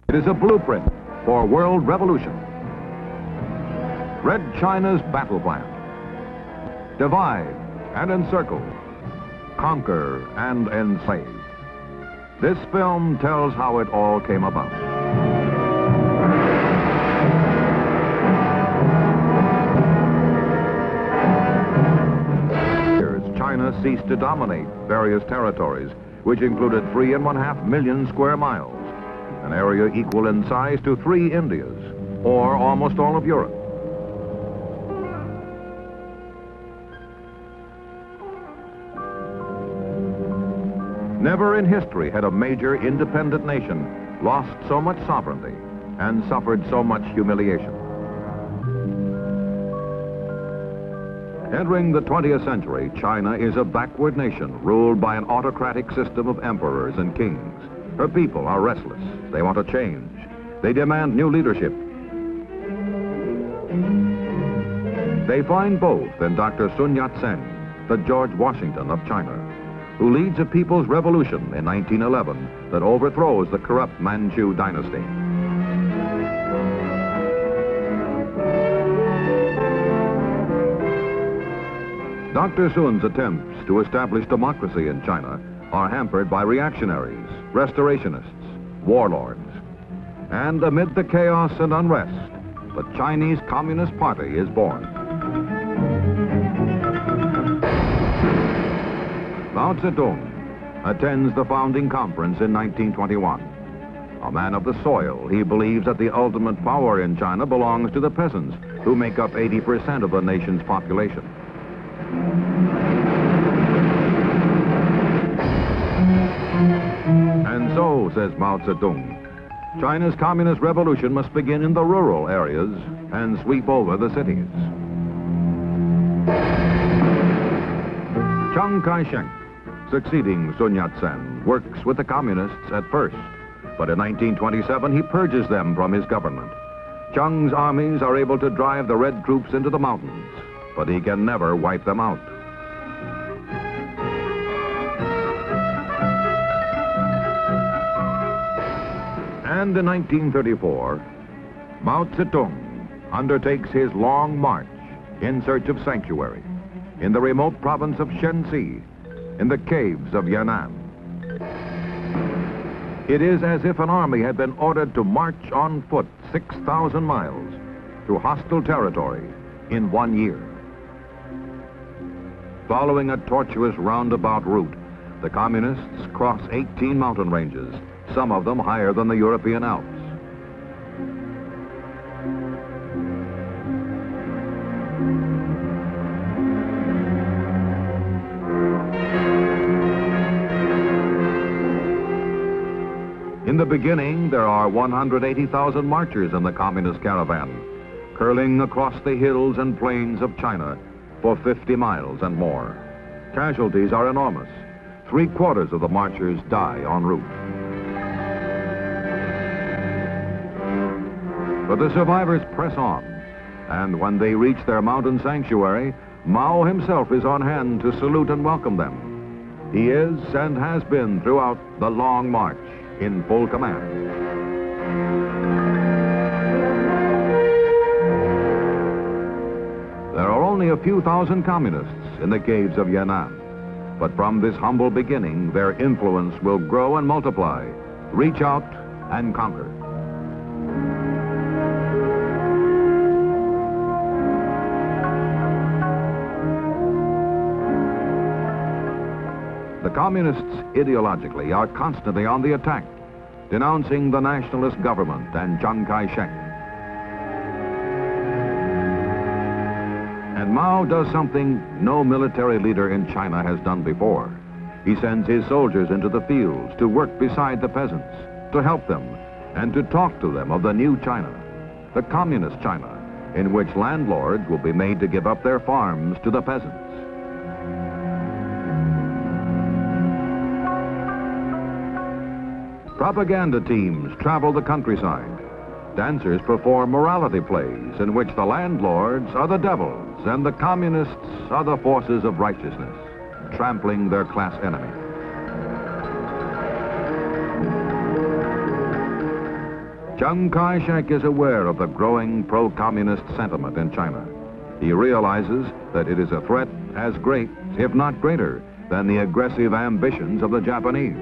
It is a blueprint for world revolution. Red China's battle plan. Divide and encircle. Conquer and enslave. This film tells how it all came about. China ceased to dominate various territories, which included 3.5 million square miles, an area equal in size to 3 Indias, or almost all of Europe. Never in history had a major independent nation lost so much sovereignty and suffered so much humiliation. Entering the 20th century, China is a backward nation ruled by an autocratic system of emperors and kings. Her people are restless. They want a change. They demand new leadership. They find both in Dr. Sun Yat-sen, the George Washington of China, who leads a people's revolution in 1911 that overthrows the corrupt Manchu dynasty. Dr. Sun's attempts to establish democracy in China are hampered by reactionaries, restorationists, warlords. And amid the chaos and unrest, the Chinese Communist Party is born. Mao Zedong attends the founding conference in 1921. A man of the soil, he believes that the ultimate power in China belongs to the peasants, who make up 80% of the nation's population. And so, says Mao Zedong, China's communist revolution must begin in the rural areas and sweep over the cities. Chiang kai-shek, succeeding Sun Yat-sen, works with the communists at first, but in 1927 he purges them from his government. Chiang's armies are able to drive the red troops into the mountains, but he can never wipe them out. And in 1934, Mao Zedong undertakes his long march in search of sanctuary in the remote province of Shanghai, in the caves of Yenan. It is as if an army had been ordered to march on foot 6,000 miles through hostile territory in 1 year. Following a tortuous roundabout route, the communists cross 18 mountain ranges, some of them higher than the European Alps. In the beginning, there are 180,000 marchers in the communist caravan, curling across the hills and plains of China for 50 miles and more. Casualties are enormous. 3/4 of the marchers die en route. But the survivors press on, and when they reach their mountain sanctuary, Mao himself is on hand to salute and welcome them. He is and has been throughout the long march in full command. There are only a few thousand communists in the caves of Yenan, but from this humble beginning, their influence will grow and multiply, reach out and conquer. The communists ideologically are constantly on the attack, denouncing the nationalist government and Chiang kai-shek. And Mao does something no military leader in China has done before. He sends his soldiers into the fields to work beside the peasants, to help them, and to talk to them of the new China, the communist China, in which landlords will be made to give up their farms to the peasants. Propaganda teams travel the countryside. Dancers perform morality plays in which the landlords are the devils and the communists are the forces of righteousness, trampling their class enemy. Chiang kai-shek is aware of the growing pro-communist sentiment in China. He realizes that it is a threat as great, if not greater, than the aggressive ambitions of the Japanese.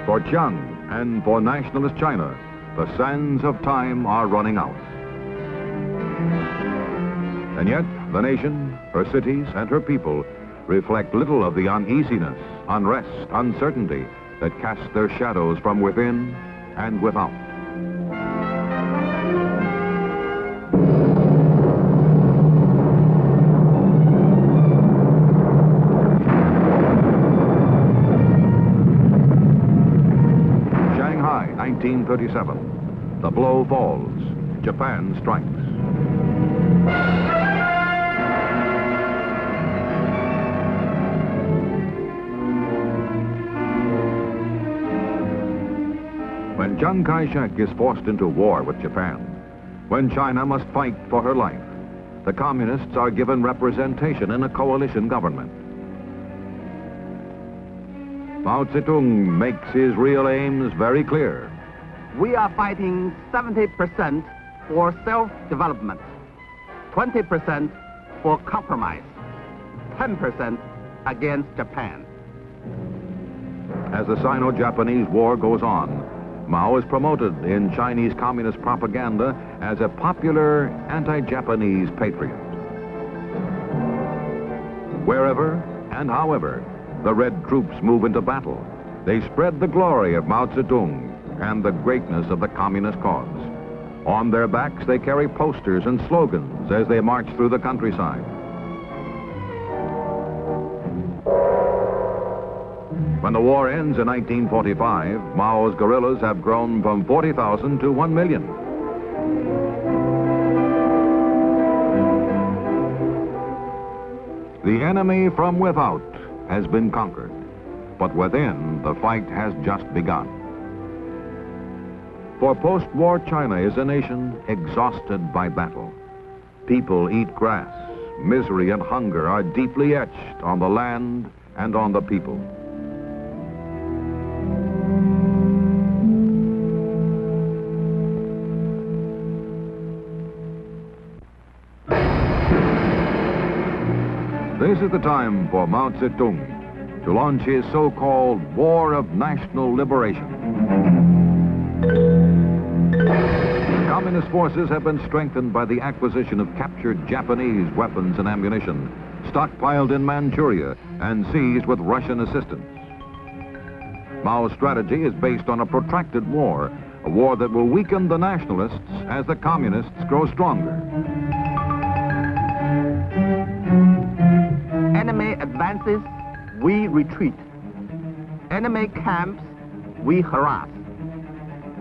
For Chiang and for Nationalist China, the sands of time are running out. And yet, the nation, her cities, and her people reflect little of the uneasiness, unrest, uncertainty that cast their shadows from within and without. Shanghai, 1937. The blow falls. Japan strikes. When Chiang Kai-shek is forced into war with Japan, when China must fight for her life, the communists are given representation in a coalition government. Mao Zedong makes his real aims very clear. We are fighting 70% for self-development, 20% for compromise, 10% against Japan. As the Sino-Japanese War goes on, Mao is promoted in Chinese communist propaganda as a popular anti-Japanese patriot. Wherever and however the Red troops move into battle, they spread the glory of Mao Zedong and the greatness of the communist cause. On their backs, they carry posters and slogans as they march through the countryside. When the war ends in 1945, Mao's guerrillas have grown from 40,000 to 1 million. The enemy from without has been conquered, but within, the fight has just begun. For post-war China is a nation exhausted by battle. People eat grass. Misery and hunger are deeply etched on the land and on the people. This is the time for Mao Zedong to launch his so-called War of National Liberation. Communist forces have been strengthened by the acquisition of captured Japanese weapons and ammunition, stockpiled in Manchuria and seized with Russian assistance. Mao's strategy is based on a protracted war, a war that will weaken the nationalists as the communists grow stronger. Enemy advances, we retreat. Enemy camps, we harass.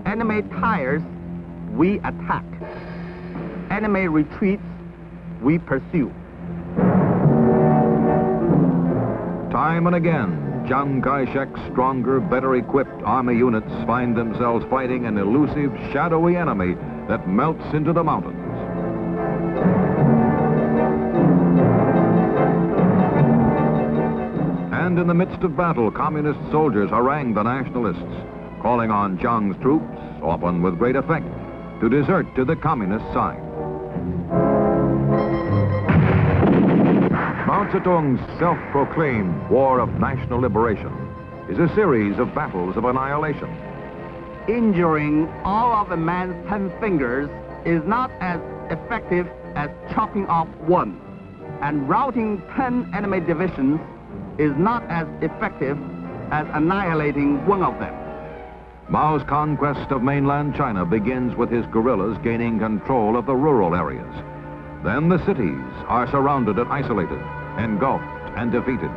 Enemy tires, we attack. Enemy retreats, we pursue. Time and again, Chiang Kai-shek's stronger, better equipped army units find themselves fighting an elusive, shadowy enemy that melts into the mountains. And in the midst of battle, communist soldiers harangue the nationalists, calling on Chiang's troops, often with great effect, to desert to the communist side. Mao Zedong's self-proclaimed War of National Liberation is a series of battles of annihilation. Injuring all of a man's 10 fingers is not as effective as chopping off one, and routing 10 enemy divisions is not as effective as annihilating one of them. Mao's conquest of mainland China begins with his guerrillas gaining control of the rural areas. Then the cities are surrounded and isolated, engulfed and defeated.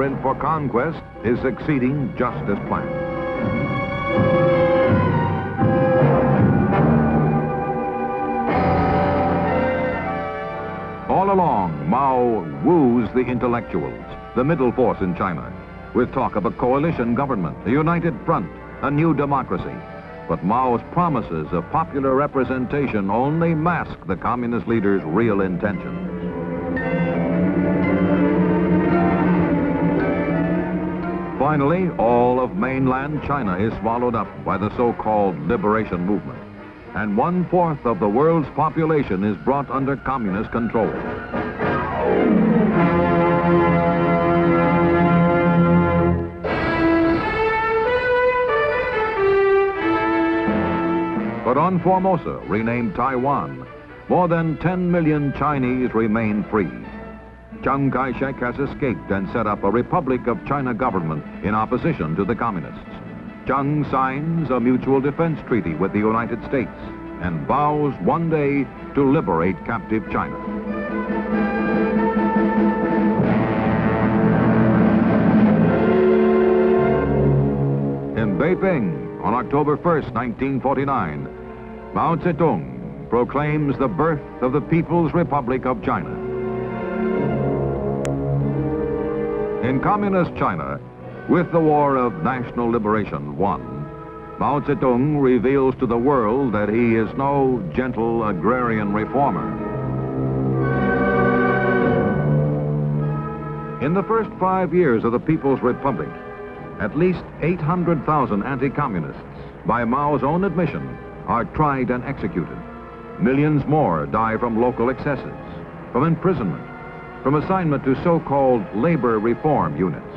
blueprint for conquest is succeeding just as planned. All along, Mao woos the intellectuals, the middle force in China, with talk of a coalition government, a united front, a new democracy. But Mao's promises of popular representation only mask the communist leader's real intentions. Finally, all of mainland China is swallowed up by the so-called liberation movement, and 1/4 of the world's population is brought under communist control. But on Formosa, renamed Taiwan, more than 10 million Chinese remain free. Chiang kai-shek has escaped and set up a Republic of China government in opposition to the communists. Chiang signs a mutual defense treaty with the United States and vows one day to liberate captive China. In Beiping, on October 1st, 1949, Mao Zedong proclaims the birth of the People's Republic of China. In communist China, with the War of National Liberation won, Mao Zedong reveals to the world that he is no gentle agrarian reformer. In the first 5 years of the People's Republic, at least 800,000 anti-communists, by Mao's own admission, are tried and executed. Millions more die from local excesses, from imprisonment, from assignment to so-called labor reform units.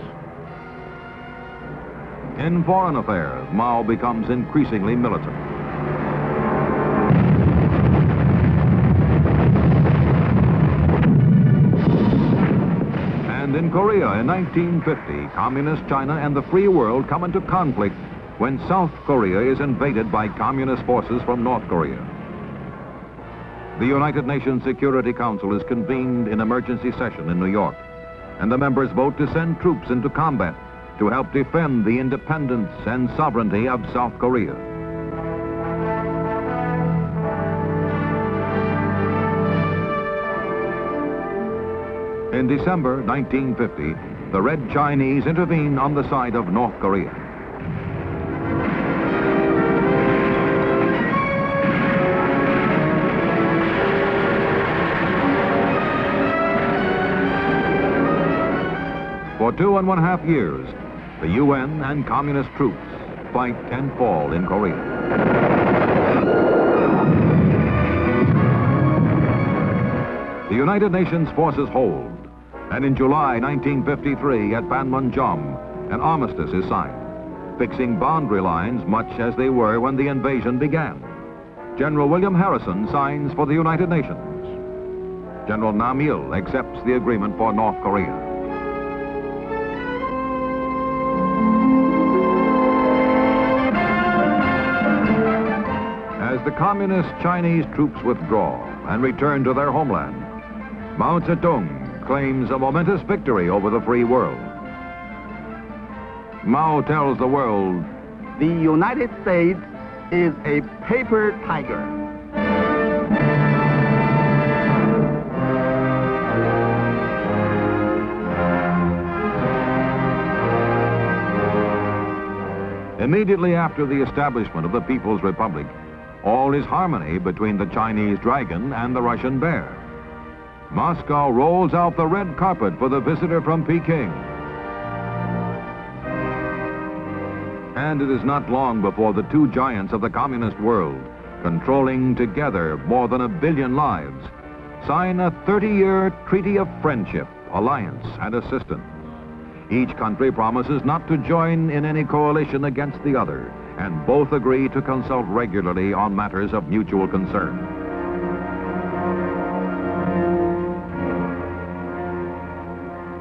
In foreign affairs, Mao becomes increasingly militant. And in Korea in 1950, Communist China and the free world come into conflict when South Korea is invaded by communist forces from North Korea. The United Nations Security Council is convened in emergency session in New York, and the members vote to send troops into combat to help defend the independence and sovereignty of South Korea. In December 1950, the Red Chinese intervene on the side of North Korea. For 2.5 years, the UN and communist troops fight and fall in Korea. The United Nations forces hold, and in July 1953 at Panmunjom, an armistice is signed, fixing boundary lines much as they were when the invasion began. General William Harrison signs for the United Nations. General Nam Il accepts the agreement for North Korea. As the communist Chinese troops withdraw and return to their homeland, Mao Zedong claims a momentous victory over the free world. Mao tells the world, "The United States is a paper tiger." Immediately after the establishment of the People's Republic, all is harmony between the Chinese dragon and the Russian bear. Moscow rolls out the red carpet for the visitor from Peking. And it is not long before the two giants of the communist world, controlling together more than 1 billion lives, sign a 30-year treaty of friendship, alliance, and assistance. Each country promises not to join in any coalition against the other, and both agree to consult regularly on matters of mutual concern.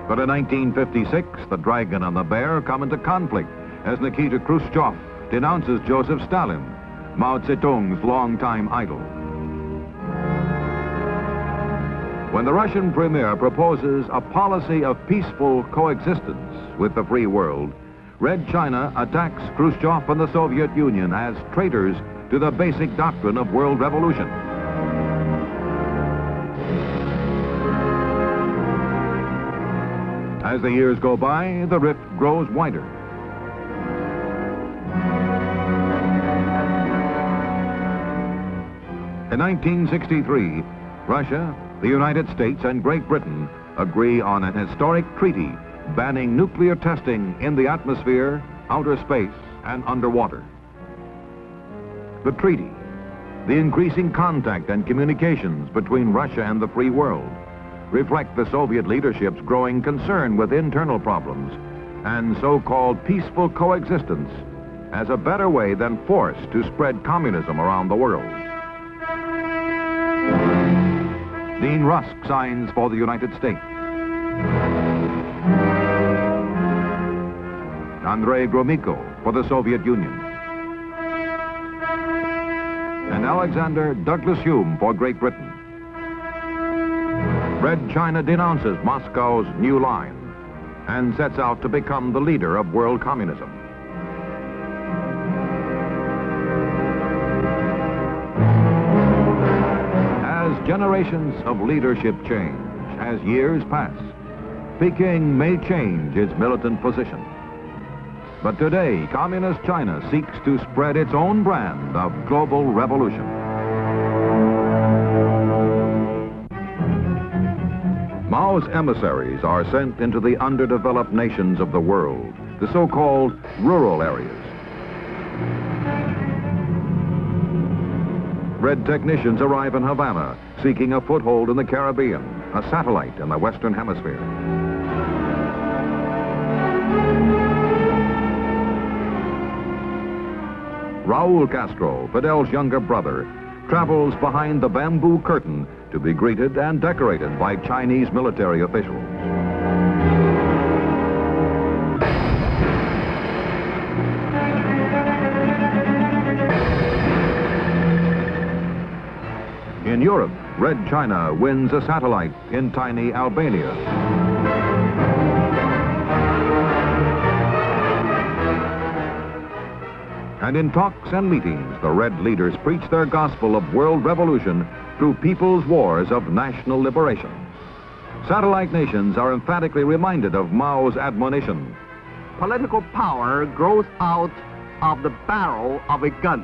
But in 1956, the dragon and the bear come into conflict as Nikita Khrushchev denounces Joseph Stalin, Mao Zedong's longtime idol. When the Russian premier proposes a policy of peaceful coexistence with the free world, Red China attacks Khrushchev and the Soviet Union as traitors to the basic doctrine of world revolution. As the years go by, the rift grows wider. In 1963, Russia, the United States, and Great Britain agree on an historic treaty banning nuclear testing in the atmosphere, outer space, and underwater. The treaty, the increasing contact and communications between Russia and the free world, reflect the Soviet leadership's growing concern with internal problems and so-called peaceful coexistence as a better way than force to spread communism around the world. Dean Rusk signs for the United States. Andrei Gromyko for the Soviet Union. And Alexander Douglas Hume for Great Britain. Red China denounces Moscow's new line and sets out to become the leader of world communism. As generations of leadership change, as years pass, Peking may change its militant position. But today, Communist China seeks to spread its own brand of global revolution. Mao's emissaries are sent into the underdeveloped nations of the world, the so-called rural areas. Red technicians arrive in Havana, seeking a foothold in the Caribbean, a satellite in the Western Hemisphere. Raul Castro, Fidel's younger brother, travels behind the bamboo curtain to be greeted and decorated by Chinese military officials. In Europe, Red China wins a satellite in tiny Albania. And in talks and meetings, the Red leaders preach their gospel of world revolution through people's wars of national liberation. Satellite nations are emphatically reminded of Mao's admonition. Political power grows out of the barrel of a gun.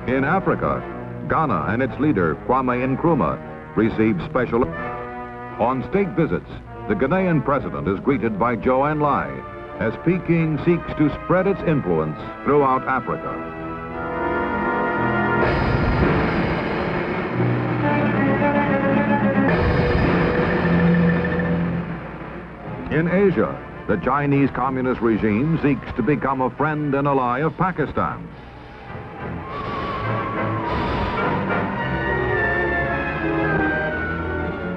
In Africa, Ghana and its leader, Kwame Nkrumah, received special... On state visits, the Ghanaian president is greeted by Zhou Enlai as Peking seeks to spread its influence throughout Africa. In Asia, the Chinese Communist regime seeks to become a friend and ally of Pakistan.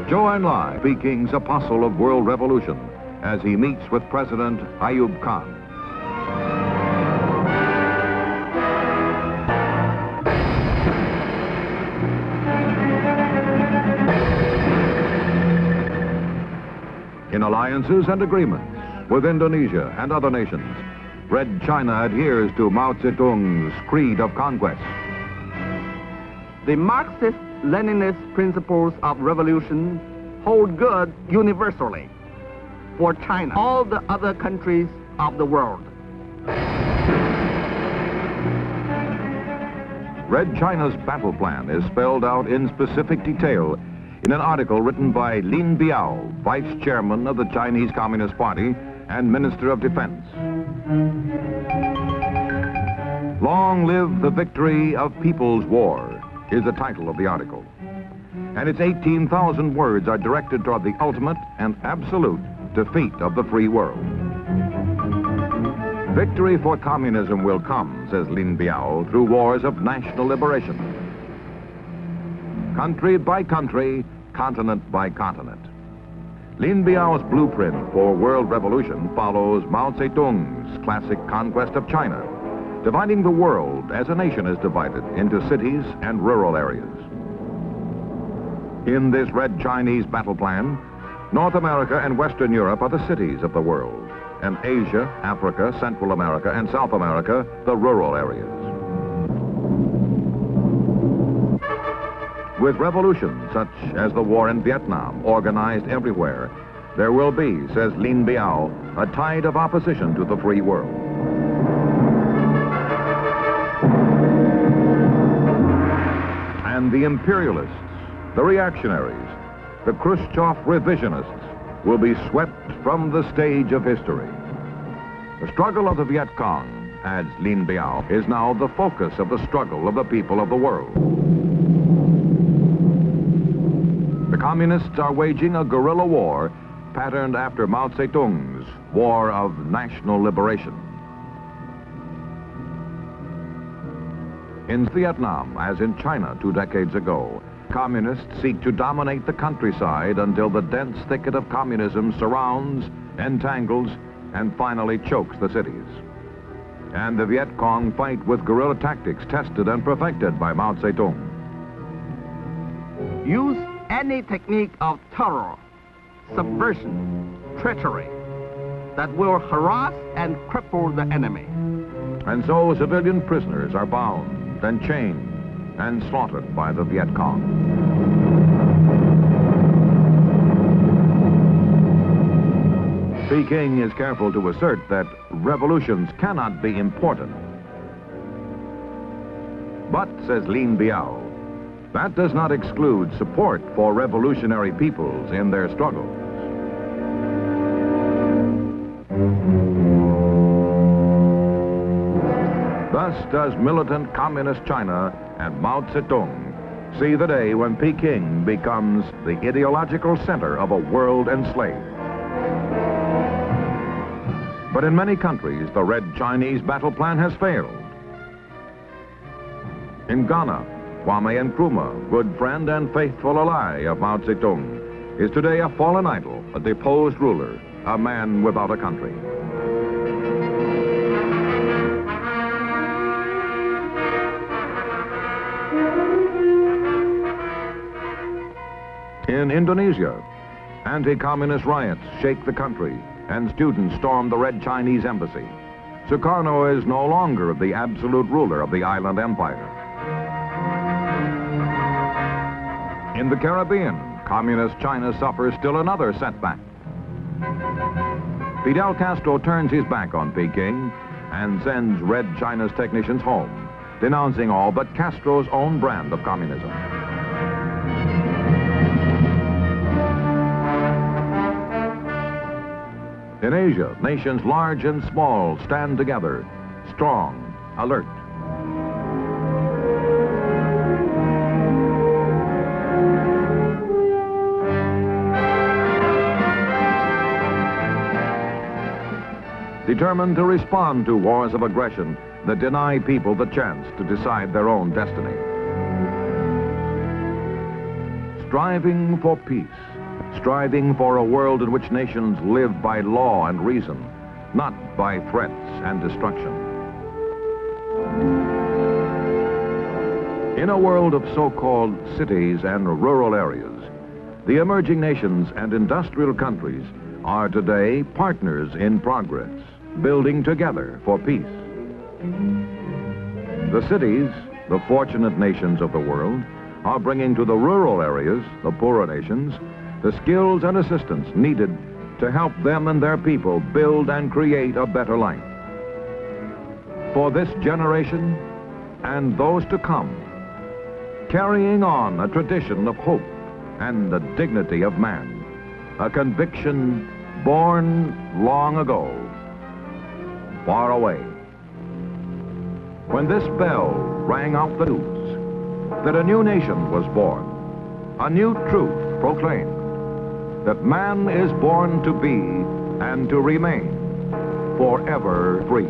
Zhou Enlai, Peking's apostle of world revolution, as he meets with President Ayub Khan. In alliances and agreements with Indonesia and other nations, Red China adheres to Mao Zedong's creed of conquest. The Marxist-Leninist principles of revolution hold good universally for China, all the other countries of the world. Red China's battle plan is spelled out in specific detail in an article written by Lin Biao, Vice Chairman of the Chinese Communist Party and Minister of Defense. Long live the victory of People's War is the title of the article. And its 18,000 words are directed toward the ultimate and absolute defeat of the free world. Victory for communism will come, says Lin Biao, through wars of national liberation. Country by country, continent by continent. Lin Biao's blueprint for world revolution follows Mao Zedong's classic conquest of China, dividing the world as a nation is divided into cities and rural areas. In this Red Chinese battle plan, North America and Western Europe are the cities of the world, and Asia, Africa, Central America, and South America, the rural areas. With revolutions such as the war in Vietnam organized everywhere, there will be, says Lin Biao, a tide of opposition to the free world. And the imperialists, the reactionaries, the Khrushchev revisionists will be swept from the stage of history. The struggle of the Viet Cong, adds Lin Biao, is now the focus of the struggle of the people of the world. The communists are waging a guerrilla war patterned after Mao Zedong's War of National Liberation. In Vietnam, as in China 2 decades ago, communists seek to dominate the countryside until the dense thicket of communism surrounds, entangles, and finally chokes the cities. And the Viet Cong fight with guerrilla tactics tested and perfected by Mao Zedong. Use any technique of terror, subversion, treachery that will harass and cripple the enemy. And so civilian prisoners are bound and chained and slaughtered by the Viet Cong. Peking is careful to assert that revolutions cannot be important. But, says Lin Biao, that does not exclude support for revolutionary peoples in their struggles. Thus does militant communist China and Mao Zedong see the day when Peking becomes the ideological center of a world enslaved. But in many countries, the Red Chinese battle plan has failed. In Ghana, Kwame Nkrumah, good friend and faithful ally of Mao Zedong, is today a fallen idol, a deposed ruler, a man without a country. In Indonesia, anti-communist riots shake the country, and students storm the Red Chinese embassy. Sukarno is no longer the absolute ruler of the island empire. In the Caribbean, communist China suffers still another setback. Fidel Castro turns his back on Peking and sends Red China's technicians home, denouncing all but Castro's own brand of communism. In Asia, nations large and small stand together, strong, alert. Determined to respond to wars of aggression that deny people the chance to decide their own destiny. Striving for peace, striving for a world in which nations live by law and reason, not by threats and destruction. In a world of so-called cities and rural areas, the emerging nations and industrial countries are today partners in progress, building together for peace. The cities, the fortunate nations of the world, are bringing to the rural areas, the poorer nations, the skills and assistance needed to help them and their people build and create a better life. For this generation and those to come, carrying on a tradition of hope and the dignity of man, a conviction born long ago, far away. When this bell rang out the news that a new nation was born, a new truth proclaimed, that man is born to be and to remain forever free.